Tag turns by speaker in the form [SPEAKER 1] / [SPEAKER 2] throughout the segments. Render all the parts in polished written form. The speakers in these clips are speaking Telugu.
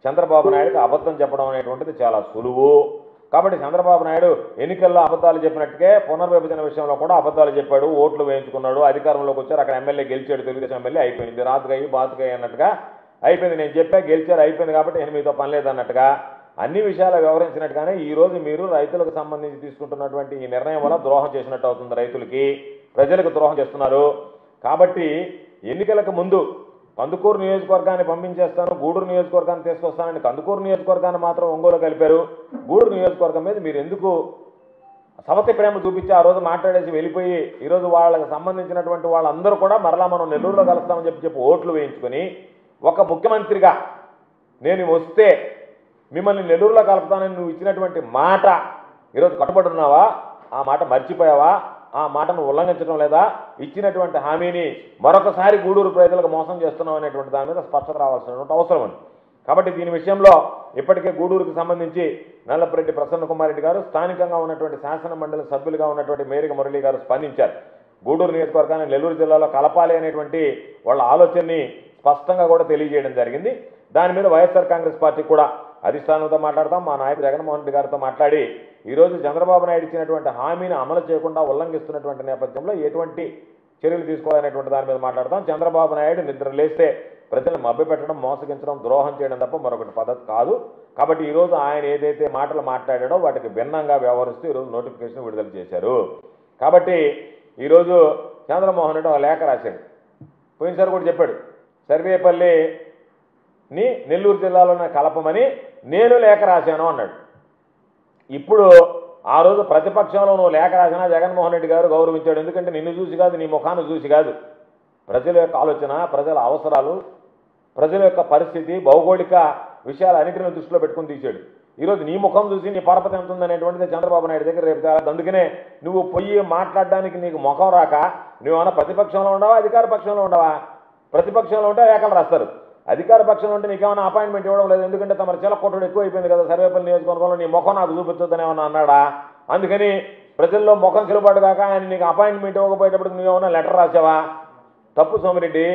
[SPEAKER 1] చంద్రబాబు నాయుడుకి అబద్ధం చెప్పడం అనేటువంటిది చాలా సులువు. కాబట్టి చంద్రబాబు నాయుడు ఎన్నికల్లో అబద్ధాలు చెప్పినట్టుగా పునర్విభజన విషయంలో కూడా అబద్ధాలు చెప్పాడు, ఓట్లు వేయించుకున్నాడు, అధికారంలోకి వచ్చారు, అక్కడ ఎమ్మెల్యే గెలిచాడు, తెలుగుదేశం ఎమ్మెల్యే అయిపోయింది, రాతుగాయి బాతుగాయి అన్నట్టుగా అయిపోయింది. నేను చెప్పా గెలిచారు అయిపోయింది కాబట్టి నేను మీతో పని లేదన్నట్టుగా అన్ని విషయాలు వివరించినట్టుగానే ఈరోజు మీరు రైతులకు సంబంధించి తీసుకుంటున్నటువంటి ఈ నిర్ణయం వల్ల ద్రోహం చేసినట్టు అవుతుంది. రైతులకి, ప్రజలకు ద్రోహం చేస్తున్నారు. కాబట్టి ఎన్నికలకు ముందు కందుకూరు నియోజకవర్గాన్ని పంపించేస్తాను, గూడూరు నియోజకవర్గాన్ని తీసుకొస్తానని కందుకూరు నియోజకవర్గాన్ని మాత్రం ఒంగోలు కలిపారు. గూడూరు నియోజకవర్గం మీద మీరు ఎందుకు సవతి ప్రేమ చూపించి ఆ రోజు మాట్లాడేసి వెళ్ళిపోయి ఈరోజు వాళ్ళకి సంబంధించినటువంటి వాళ్ళందరూ కూడా మరలా మనం నెల్లూరులో కలుస్తామని చెప్పి ఓట్లు వేయించుకొని ఒక ముఖ్యమంత్రిగా నేను వస్తే మిమ్మల్ని నెల్లూరులో కలుపుతానని నువ్వు ఇచ్చినటువంటి మాట ఈరోజు కట్టుబడి ఉన్నావా? ఆ మాట మర్చిపోయావా? ఆ మాటను ఉల్లంఘించడం లేదా? ఇచ్చినటువంటి హామీని మరొకసారి గూడూరు ప్రజలకు మోసం చేస్తున్నాం అనేటువంటి దాని మీద స్పష్టత రావాల్సినటువంటి అవసరం ఉంది. కాబట్టి దీని విషయంలో ఇప్పటికే గూడూరుకు సంబంధించి నల్లపరెడ్డి ప్రసన్న కుమార్ రెడ్డి గారు, స్థానికంగా ఉన్నటువంటి శాసన మండలి సభ్యులుగా ఉన్నటువంటి మేరిక మురళి గారు స్పందించారు. గూడూరు నియోజకవర్గాన్ని నెల్లూరు జిల్లాలో కలపాలి అనేటువంటి వాళ్ళ ఆలోచనని స్పష్టంగా కూడా తెలియజేయడం జరిగింది. దాని మీద వైఎస్ఆర్ కాంగ్రెస్ పార్టీ కూడా అధిష్టానంతో మాట్లాడతాం, మా నాయకుడు జగన్మోహన్ రెడ్డి గారితో మాట్లాడి ఈరోజు చంద్రబాబు నాయుడు ఇచ్చినటువంటి హామీని అమలు చేయకుండా ఉల్లంఘిస్తున్నటువంటి నేపథ్యంలో ఎటువంటి చర్యలు తీసుకోవాలనేటువంటి దాని మీద మాట్లాడతాం. చంద్రబాబు నాయుడు నిద్ర లేస్తే ప్రజలను మభ్యపెట్టడం, మోసగించడం, ద్రోహం చేయడం తప్ప మరొకటి పద్ధతి కాదు. కాబట్టి ఈరోజు ఆయన ఏదైతే మాటలు మాట్లాడాడో వాటికి భిన్నంగా వ్యవహరిస్తూ ఈరోజు నోటిఫికేషన్ విడుదల చేశారు. కాబట్టి ఈరోజు చంద్రమోహన్ రెడ్డి ఒక లేఖ రాశాడు. పోయినసారి కూడా చెప్పాడు, సర్వేపల్లిని నెల్లూరు జిల్లాలోనే కలపమని నేను లేఖ రాశాను అన్నాడు. ఇప్పుడు ఆ రోజు ప్రతిపక్షంలో నువ్వు లేఖ రాసినా జగన్మోహన్ రెడ్డి గారు గౌరవించాడు. ఎందుకంటే నిన్ను చూసి కాదు, నీ ముఖాన్ని చూసి కాదు, ప్రజల యొక్క ఆలోచన, ప్రజల అవసరాలు, ప్రజల యొక్క పరిస్థితి, భౌగోళిక విషయాలన్నింటినీ దృష్టిలో పెట్టుకుని తీశాడు. ఈరోజు నీ ముఖం చూసి నీ పరపతి ఎంత ఉందనేటువంటిది చంద్రబాబు నాయుడు దగ్గర రేపు. అందుకనే నువ్వు పొయ్యి మాట్లాడడానికి నీకు ముఖం రాక నువ్వేమన్నా ప్రతిపక్షంలో ఉండవా, అధికార పక్షంలో ఉండవా? ప్రతిపక్షంలో ఉంటే లేఖలు రాస్తారు, అధికార పక్షంలో ఉంటే నీకేమైనా అపాయింట్మెంట్ ఇవ్వడం లేదు. ఎందుకంటే తమ చిలకొట్టుడు ఎక్కువ అయిపోయింది కదా సర్వేపల్లి నియోజకవర్గంలో, నీ ముఖం నాకు చూపించొద్దని ఏమన్నా అన్నాడా? అందుకని ప్రజల్లో ముఖం చెలుబాటు కాక ఆయన నీకు అపాయింట్మెంట్ ఇవ్వకపోయేటప్పుడు నువ్వేమన్నా లెటర్ రాసావా? తప్పు సోమిరెడ్డి.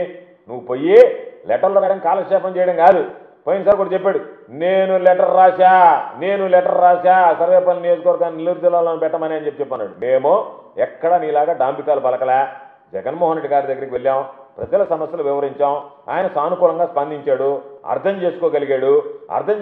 [SPEAKER 1] నువ్వు పోయి లెటర్లు రాయడం కాలక్షేపం చేయడం కాదు. పోయినసారి కూడా చెప్పాడు, నేను లెటర్ రాశా సర్వేపల్లి నియోజకవర్గాన్ని నెల్లూరు జిల్లాలో పెట్టమని అని చెప్పన్నాడు. మేము ఎక్కడ నీలాగా డాంబికాలు పలకలే. జగన్మోహన్ రెడ్డి గారి దగ్గరికి వెళ్ళాం, ప్రజల సమస్యలు వివరించాం, ఆయన సానుకూలంగా స్పందించాడు, అర్థం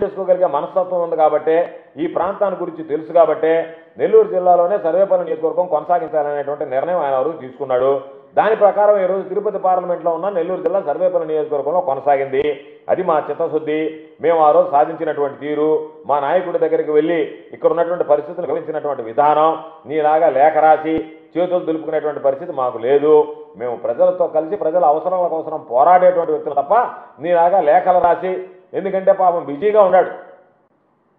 [SPEAKER 1] చేసుకోగలిగే మనస్తత్వం ఉంది కాబట్టే, ఈ ప్రాంతాన్ని గురించి తెలుసు కాబట్టే నెల్లూరు జిల్లాలోనే సర్వేపల్లి నియోజకవర్గం కొనసాగించాలనేటువంటి నిర్ణయం ఆయన వరకు తీసుకున్నాడు. దాని ప్రకారం ఈరోజు తిరుపతి పార్లమెంట్లో ఉన్న నెల్లూరు జిల్లా సర్వేపల్లి నియోజకవర్గంలో కొనసాగింది. అది మా చిత్తశుద్ధి. మేము ఆ రోజు సాధించినటువంటి తీరు, మా నాయకుడి దగ్గరికి వెళ్ళి ఇక్కడ ఉన్నటువంటి పరిస్థితులు గమనించినటువంటి విధానం, నీలాగా లేఖ రాసి చేతులు దులుపుకునేటువంటి పరిస్థితి మాకు లేదు. మేము ప్రజలతో కలిసి ప్రజల అవసరాల కోసం పోరాడేటువంటి వ్యక్తులు తప్ప నీలాగా లేఖలు రాసి, ఎందుకంటే పాపం బిజీగా ఉన్నాడు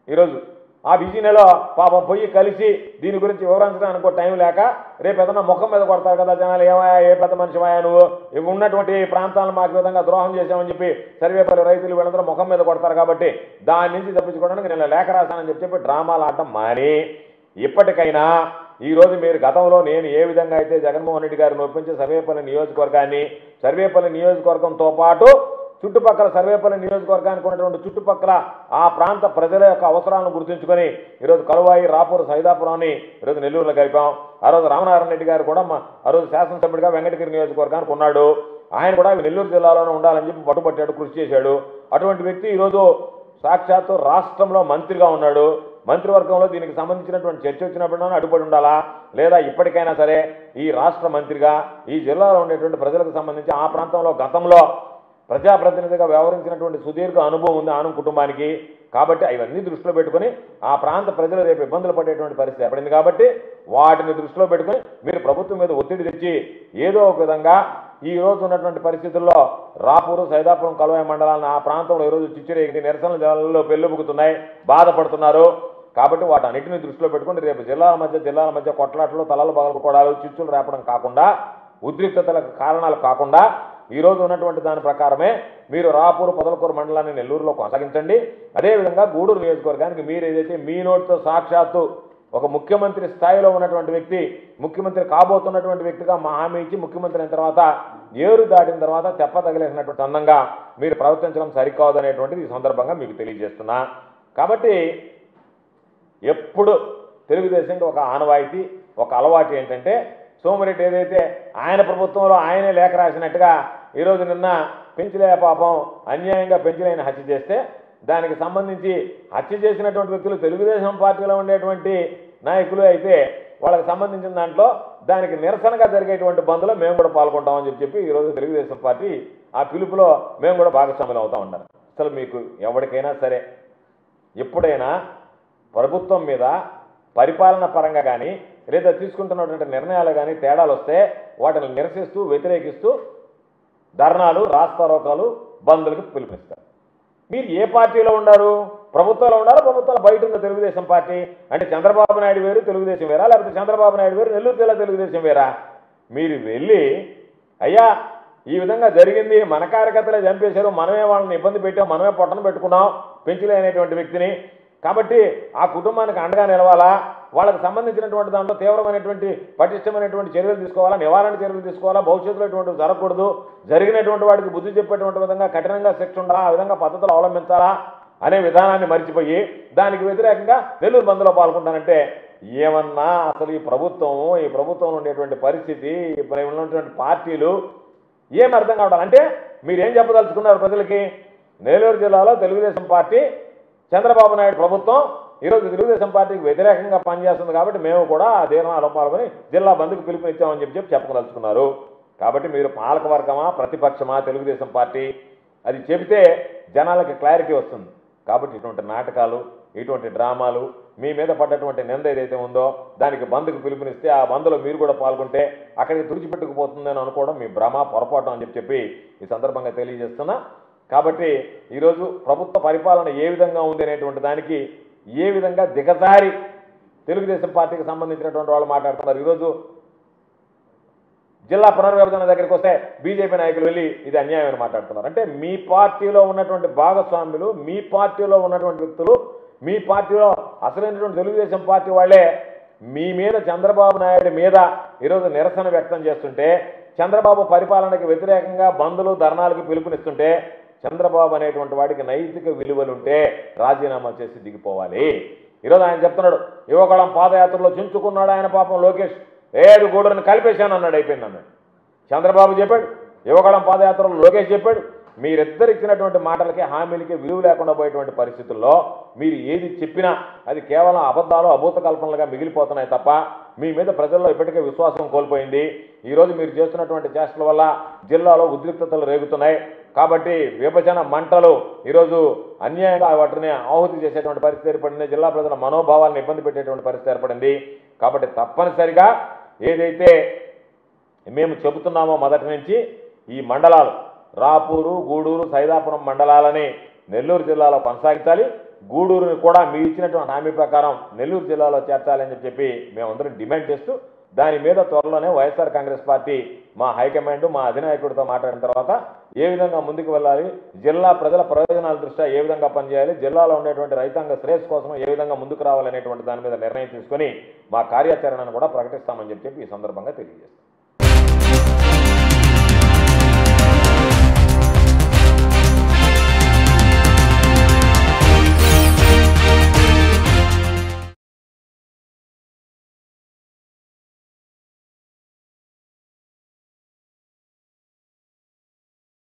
[SPEAKER 1] ఈరోజు. ఆ బిజీ నెలలో పాపం పోయి కలిసి దీని గురించి వివరించడానికి టైం లేక రేపు ఏదన్నా ముఖం మీద కొడతారు కదా జనాలు, ఏమయ్యా ఏ పెద్ద మనిషివయ్యా నువ్వు, ఉన్నటువంటి ప్రాంతాలను మాకు విధంగా ద్రోహం చేశామని చెప్పి సర్వేపల్లి రైతులు వీళ్ళందరూ ముఖం మీద కొడతారు. కాబట్టి దాని నుంచి తప్పించుకోవడానికి నేను లేఖ రాశానని చెప్పి డ్రామాలు ఆడటం మాని ఇప్పటికైనా ఈరోజు మీరు గతంలో నేను ఏ విధంగా అయితే జగన్మోహన్ రెడ్డి గారిని ఒప్పించి సర్వేపల్లి నియోజకవర్గాన్ని, సర్వేపల్లి నియోజకవర్గంతో పాటు చుట్టుపక్కల సర్వేపల్లి నియోజకవర్గానికి ఉన్నటువంటి చుట్టుపక్కల ఆ ప్రాంత ప్రజల యొక్క అవసరాలను గుర్తుంచుకొని ఈరోజు కలువాయి, రాపూర్, సైదాపురాన్ని ఈరోజు నెల్లూరులో కలిపాం. ఆ రోజు రామనారాయణ రెడ్డి గారు కూడా ఆ రోజు శాసనసభ్యుడిగా వెంకటగిరి నియోజకవర్గానికి ఉన్నాడు. ఆయన కూడా నెల్లూరు జిల్లాలోనే ఉండాలని చెప్పి పట్టుబట్టాడు, కృషి చేశాడు. అటువంటి వ్యక్తి ఈరోజు సాక్షాత్తు రాష్ట్రంలో మంత్రిగా ఉన్నాడు. మంత్రివర్గంలో దీనికి సంబంధించినటువంటి చర్చ వచ్చినప్పుడు అడ్డుపడి ఉండాలా, లేదా ఇప్పటికైనా సరే ఈ రాష్ట్ర మంత్రిగా ఈ జిల్లాలో ఉండేటువంటి ప్రజలకు సంబంధించి ఆ ప్రాంతంలో గతంలో ప్రజాప్రతినిధిగా వ్యవహరించినటువంటి సుదీర్ఘ అనుభవం ఉంది ఆనం కుటుంబానికి. కాబట్టి అవన్నీ దృష్టిలో పెట్టుకుని ఆ ప్రాంత ప్రజలు రేపు ఇబ్బందులు పడేటువంటి పరిస్థితి ఏర్పడింది. కాబట్టి వాటిని దృష్టిలో పెట్టుకుని మీరు ప్రభుత్వం మీద ఒత్తిడి తెచ్చి ఏదో ఒక విధంగా ఈ రోజు ఉన్నటువంటి పరిస్థితుల్లో రాపూరు, సైదాపురం, కలువాయి మండలాలను ఆ ప్రాంతంలో ఈరోజు చిచ్చురేగి నిరసన జనాల్లో పెళ్ళుబుకుతున్నాయి, బాధపడుతున్నారు. కాబట్టి వాటన్నిటిని దృష్టిలో పెట్టుకుని రేపు జిల్లాల మధ్య కొట్లాటలు, తలలు పగలకోవడాలు, చిచ్చులు రేపడం కాకుండా, ఉద్రిక్తతలకు కారణాలు కాకుండా ఈరోజు ఉన్నటువంటి దాని ప్రకారమే మీరు రాపూరు, పొదలకూరు మండలాన్ని నెల్లూరులో కొనసాగించండి. అదేవిధంగా గూడూరు నియోజకవర్గానికి మీరు ఏదైతే మీ నోటితో సాక్షాత్తు ఒక ముఖ్యమంత్రి స్థాయిలో ఉన్నటువంటి వ్యక్తి, ముఖ్యమంత్రి కాబోతున్నటువంటి వ్యక్తిగా మా హామీ ఇచ్చి ముఖ్యమంత్రి అయిన తర్వాత ఏరు దాటిన తర్వాత తెప్ప తగిలేసినటువంటి అందంగా మీరు ప్రవర్తించడం సరికాదు అనేటువంటిది ఈ సందర్భంగా మీకు తెలియజేస్తున్నా. కాబట్టి ఎప్పుడు తెలుగుదేశంకి ఒక ఆనవాయితీ, ఒక అలవాటు ఏంటంటే సోమిరెడ్డి ఏదైతే ఆయన ప్రభుత్వంలో ఆయనే లేఖ రాసినట్టుగా ఈరోజు నిన్న పెంచలే పాపం అన్యాయంగా పెంచలేని హత్య చేస్తే దానికి సంబంధించి హత్య చేసినటువంటి వ్యక్తులు తెలుగుదేశం పార్టీలో ఉండేటువంటి నాయకులు అయితే వాళ్ళకి సంబంధించిన దాంట్లో దానికి నిరసనగా జరిగేటువంటి బంద్లో మేము కూడా పాల్గొంటామని చెప్పి ఈరోజు తెలుగుదేశం పార్టీ ఆ పిలుపులో మేము కూడా భాగస్వాములు అవుతా ఉన్నారు. అసలు మీకు ఎవరికైనా సరే ఎప్పుడైనా ప్రభుత్వం మీద పరిపాలన పరంగా కానీ లేదా తీసుకుంటున్నటువంటి నిర్ణయాలు కానీ తేడాలు వస్తే వాటిని నిరసిస్తూ వ్యతిరేకిస్తూ ధర్నాలు, రాస్తారోకాలు, బంద్లకు పిలుపునిస్తారు. మీరు ఏ పార్టీలో ఉన్నారు? ప్రభుత్వంలో ఉన్నారా? ప్రభుత్వంలో బయట ఉన్న తెలుగుదేశం పార్టీ అంటే చంద్రబాబు నాయుడు వేరు తెలుగుదేశం వేరా, లేకపోతే చంద్రబాబు నాయుడు వేరు నెల్లూరు జిల్లా తెలుగుదేశం వేరా? మీరు వెళ్ళి అయ్యా ఈ విధంగా జరిగింది, మన కార్యకర్తలే చంపేశారు, మనమే వాళ్ళని ఇబ్బంది పెట్టాం, మనమే పొట్టను పెట్టుకున్నాం పెంచలేనటువంటి వ్యక్తిని, కాబట్టి ఆ కుటుంబానికి అండగా నిలవాలా, వాళ్ళకి సంబంధించినటువంటి దాంట్లో తీవ్రమైనటువంటి పటిష్టమైనటువంటి చర్యలు తీసుకోవాలా, నివారణ చర్యలు తీసుకోవాలా, భవిష్యత్తులో ఇటువంటివి జరగకూడదు, జరిగినటువంటి వాడికి బుద్ధి చెప్పేటువంటి విధంగా కఠినంగా శిక్ష ఉండాలా, ఆ విధంగా పద్ధతులు అవలంబించాలా అనే విధానాన్ని మర్చిపోయి దానికి వ్యతిరేకంగా నెల్లూరు బంద్లో పాల్గొంటానంటే ఏమన్నా అసలు ఈ ప్రభుత్వంలో ఉండేటువంటి పరిస్థితి, ఇప్పుడు ఉన్నటువంటి పార్టీలు ఏం అర్థం కావడం అంటే మీరేం చెప్పదలుచుకున్నారు ప్రజలకి? నెల్లూరు జిల్లాలో తెలుగుదేశం పార్టీ, చంద్రబాబు నాయుడు ప్రభుత్వం ఈరోజు తెలుగుదేశం పార్టీకి వ్యతిరేకంగా పనిచేస్తుంది కాబట్టి మేము కూడా ఆ తీర్మానాలు పాల్గొని జిల్లా బంద్కు పిలుపునిచ్చామని చెప్పి చెప్పదలుచుకున్నారు. కాబట్టి మీరు పాలకవర్గమా ప్రతిపక్షమా తెలుగుదేశం పార్టీ అది చెబితే జనాలకి క్లారిటీ వస్తుంది. కాబట్టి ఇటువంటి నాటకాలు, ఇటువంటి డ్రామాలు, మీ మీద పడ్డటువంటి నింద ఏదైతే ఉందో దానికి బంద్కు పిలుపునిస్తే ఆ బంద్లో మీరు కూడా పాల్గొంటే అక్కడికి తుడిచిపెట్టుకుపోతుందని అనుకోవడం మీ భ్రమ, పొరపాటు అని చెప్పి ఈ సందర్భంగా తెలియజేస్తున్నా. కాబట్టి ఈరోజు ప్రభుత్వ పరిపాలన ఏ విధంగా ఉంది అనేటువంటి దానికి ఏ విధంగా దిగజారి తెలుగుదేశం పార్టీకి సంబంధించినటువంటి వాళ్ళు మాట్లాడుతున్నారు. ఈరోజు జిల్లా పునర్విభజన దగ్గరికి వస్తే బీజేపీ నాయకులు వెళ్ళి ఇది అన్యాయం అని మాట్లాడుతున్నారు. అంటే మీ పార్టీలో ఉన్నటువంటి భాగస్వాములు, మీ పార్టీలో ఉన్నటువంటి వ్యక్తులు, మీ పార్టీలో అసలైనటువంటి తెలుగుదేశం పార్టీ వాళ్ళే మీ మీద, చంద్రబాబు నాయుడు మీద ఈరోజు నిరసన వ్యక్తం చేస్తుంటే, చంద్రబాబు పరిపాలనకి వ్యతిరేకంగా బంధులు, ధర్నాలకు పిలుపునిస్తుంటే చంద్రబాబు అనేటువంటి వాడికి నైతిక విలువలుంటే రాజీనామా చేసి దిగిపోవాలి. ఈరోజు ఆయన చెప్తున్నాడు యువకుళం పాదయాత్రలో చించుకున్నాడు ఆయన పాపం లోకేష్, ఏడు గూడూరుని కలిపేశాను అన్నాడు, అయిపోయింది అన్నాడు. చంద్రబాబు చెప్పాడు, యువకుళం పాదయాత్రలో లోకేష్ చెప్పాడు. మీరిద్దరు ఇచ్చినటువంటి మాటలకి, హామీలకి విలువ లేకుండా పోయేటువంటి పరిస్థితుల్లో మీరు ఏది చెప్పినా అది కేవలం అబద్ధాలు, అభూత కల్పనలుగా మిగిలిపోతున్నాయి తప్ప మీ మీద ప్రజల్లో ఇప్పటికే విశ్వాసం కోల్పోయింది. ఈరోజు మీరు చేస్తున్నటువంటి చేష్టల వల్ల జిల్లాలో ఉద్రిక్తతలు రేగుతున్నాయి. కాబట్టి విభజన మంటలు ఈరోజు అన్యాయంగా వాటిని ఆహుతి చేసేటువంటి పరిస్థితి ఏర్పడింది. జిల్లా ప్రజల మనోభావాలను ఇబ్బంది పెట్టేటువంటి పరిస్థితి ఏర్పడింది. కాబట్టి తప్పనిసరిగా ఏదైతే మేము చెబుతున్నామో మొదటి నుంచి ఈ మండలాలు రాపూరు, గూడూరు, సైదాపురం మండలాలని నెల్లూరు జిల్లాలో కొనసాగించాలి. గూడూరుని కూడా మీ ఇచ్చినటువంటి హామీ ప్రకారం నెల్లూరు జిల్లాలో చేర్చాలని చెప్పి మేమందరం డిమాండ్ చేస్తూ దాని మీద త్వరలోనే వైఎస్ఆర్ కాంగ్రెస్ పార్టీ మా హైకమాండ్, మా అధినాయకుడితో మాట్లాడిన తర్వాత ఏ విధంగా ముందుకు వెళ్ళాలి, జిల్లా ప్రజల ప్రయోజనాల దృష్ట్యా ఏ విధంగా పనిచేయాలి, జిల్లాలో ఉండేటువంటి రైతాంగ శ్రేయస్ కోసం ఏ విధంగా ముందుకు రావాలనేటువంటి దాని మీద నిర్ణయం తీసుకొని మా కార్యాచరణను కూడా ప్రకటిస్తామని చెప్పి ఈ సందర్భంగా తెలియజేస్తాం.